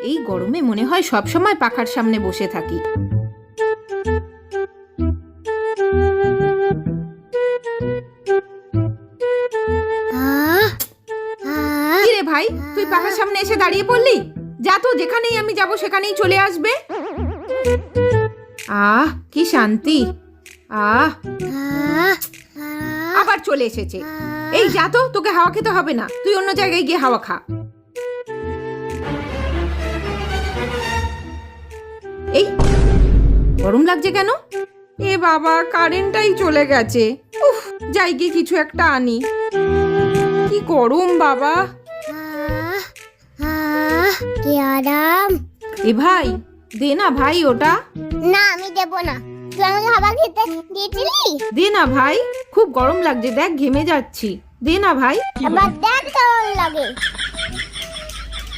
এই গরমে মনে হয় সব সময় পাখার সামনে বসে থাকি। কি রে ভাই, তুই পাখার সামনে এসে দাঁড়িয়ে পড়লি? যা তো, যেখানেই আমি যাব সেখানেই চলে আসবে। কি শান্তি। আবার চলে এসেছে। এই যা তো, তোকে হাওয়া খেতে হবে না, তুই অন্য জায়গায় গিয়ে হাওয়া খা। এই গরম লাগছে কেন? এ বাবা, কারেন্টটাই চলে গেছে। উফ, যাই গিয়ে কিছু একটা আনি। কি গরম বাবা। কি আরাম। এ ভাই, দে না ভাই ওটা। না, আমি দেব না। তুই আমাকে হাওয়া খেতে দিয়েছিলি? দে না ভাই, খুব গরম লাগছে, দেখ ঘেমে যাচ্ছি। দে না ভাই। আবার দেখ কেমন লাগে।